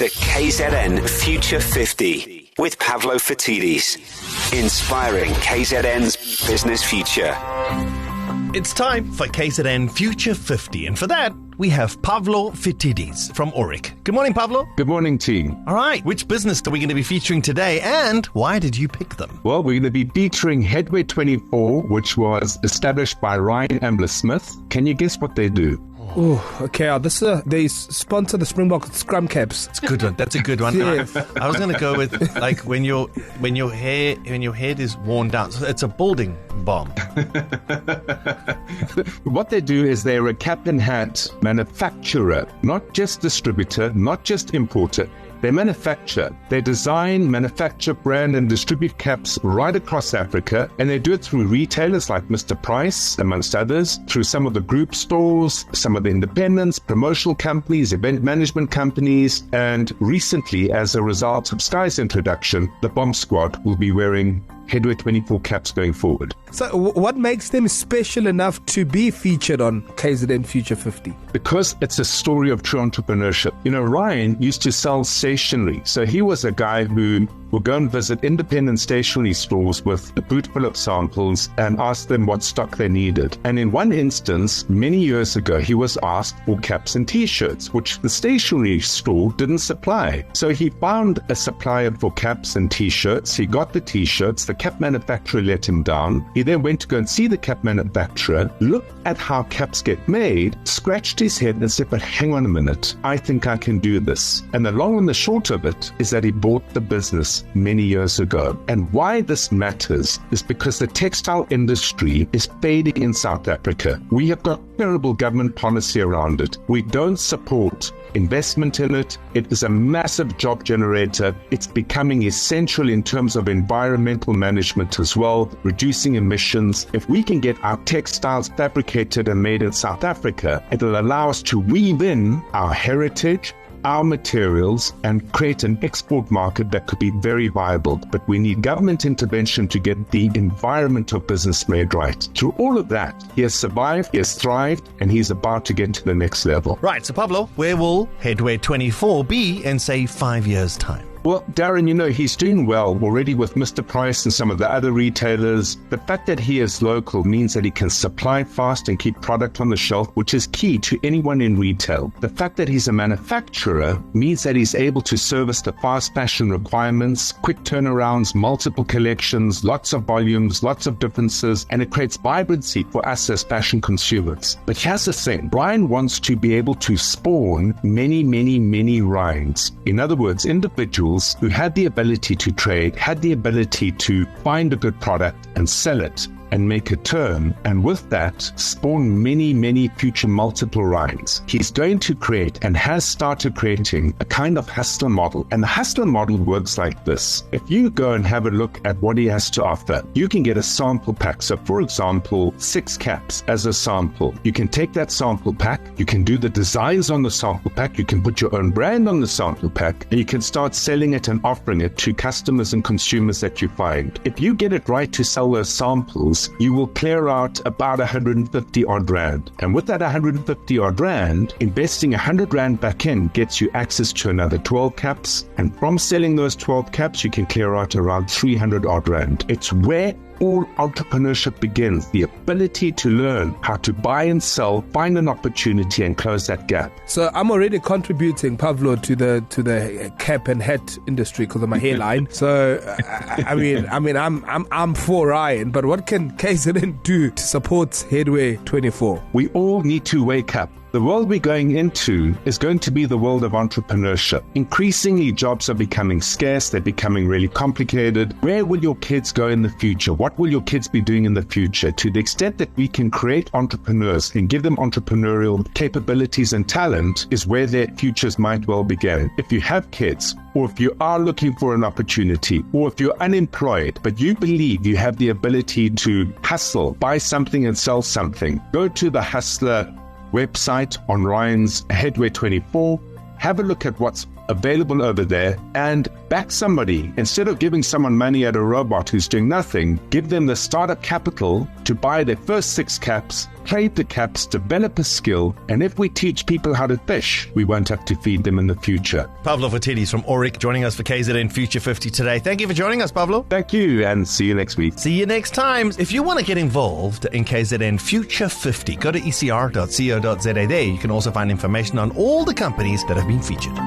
The KZN Future 50 with Pavlo Fatidis. Inspiring KZN's business future. It's time for KZN Future 50, and for that, we have Pavlo Fatidis from Auric. Good morning, Pavlo. Good morning, team. All right, which business are we going to be featuring today, and why did you pick them? Well, we're going to be featuring Headway 24, which was established by Ryan Ambler-Smith. Can you guess what they do? Oh, okay. They sponsor the Springbok Scrum Caps. It's a good one. That's a good one. Yes. I was going to go with like when your head is worn down. So it's a balding balm. What they do is they're a cap and hat manufacturer, not just distributor, not just importer. They manufacture, they design, manufacture, brand and distribute caps right across Africa, and they do it through retailers like Mr. Price, amongst others, through some of the group stores, some of the independents, promotional companies, event management companies, and recently, as a result of Sky's introduction, the Bomb Squad will be wearing Headway 24 caps going forward. So what makes them special enough to be featured on KZN Future 50? Because it's a story of true entrepreneurship. You know, Ryan used to sell stationery. So he was a guy who would go and visit independent stationery stores with a boot full of samples and ask them what stock they needed. And in one instance, many years ago, he was asked for caps and t-shirts, which the stationery store didn't supply. So he found a supplier for caps and t-shirts. He got the t-shirts. The cap manufacturer let him down. He then went to go and see the cap manufacturer, looked at how caps get made, scratched his head and said, but hang on a minute, I think I can do this. And the long and the short of it is that he bought the business many years ago. And why this matters is because the textile industry is fading in South Africa. We have got terrible government policy around it. We don't support investment in it. It is a massive job generator. It's becoming essential in terms of environmental management as well, reducing emissions. If we can get our textiles fabricated and made in South Africa, it will allow us to weave in our heritage, our materials, and create an export market that could be very viable. But we need government intervention to get the environment of business made right. Through all of that, he has survived, he has thrived, and he's about to get to the next level. Right, so Pavlo, where will Headway 24 be in, say, 5 years' time? Well, Darren, you know, he's doing well already with Mr. Price and some of the other retailers. The fact that he is local means that he can supply fast and keep product on the shelf, which is key to anyone in retail. The fact that he's a manufacturer means that he's able to service the fast fashion requirements, quick turnarounds, multiple collections, lots of volumes, lots of differences, and it creates vibrancy for us as fashion consumers. But here's the thing, Brian wants to be able to spawn many, many, many Ryans. In other words, individuals who had the ability to trade, had the ability to find a good product and sell it and make a turn, and with that, spawn many, many future multiple Ryans. He's going to create and has started creating a kind of hustler model. And the hustler model works like this. If you go and have a look at what he has to offer, you can get a sample pack. So for example, 6 caps as a sample. You can take that sample pack, you can do the designs on the sample pack, you can put your own brand on the sample pack, and you can start selling it and offering it to customers and consumers that you find. If you get it right to sell those samples, you will clear out about 150 odd rand. And with that 150 odd rand, investing 100 rand back in gets you access to another 12 caps. And from selling those 12 caps, you can clear out around 300 odd rand. It's where all entrepreneurship begins, the ability to learn how to buy and sell, find an opportunity and close that gap. So I'm already contributing, Pavlo, to the cap and hat industry because of my hairline. So I'm for Ryan, but what can KZN do to support Headway 24? We all need to wake up. The world we're going into is going to be the world of entrepreneurship. Increasingly, jobs are becoming scarce. They're becoming really complicated. Where will your kids go in the future? What will your kids be doing in the future? To the extent that we can create entrepreneurs and give them entrepreneurial capabilities and talent is where their futures might well begin. If you have kids, or if you are looking for an opportunity, or if you're unemployed, but you believe you have the ability to hustle, buy something and sell something, go to the Hustler website on Ryan's Headway 24 have a look at what's available over there and back somebody. Instead of giving someone money at a robot who's doing nothing, give them the startup capital to buy their first 6 caps, trade the caps, develop a skill, and if we teach people how to fish, we won't have to feed them in the future. Pavlo Fatidis from Oric joining us for KZN Future 50 today. Thank you for joining us, Pavlo. Thank you, and see you next week. See you next time. If you want to get involved in KZN Future 50, go to ecr.co.za. There you can also find information on all the companies that have been featured.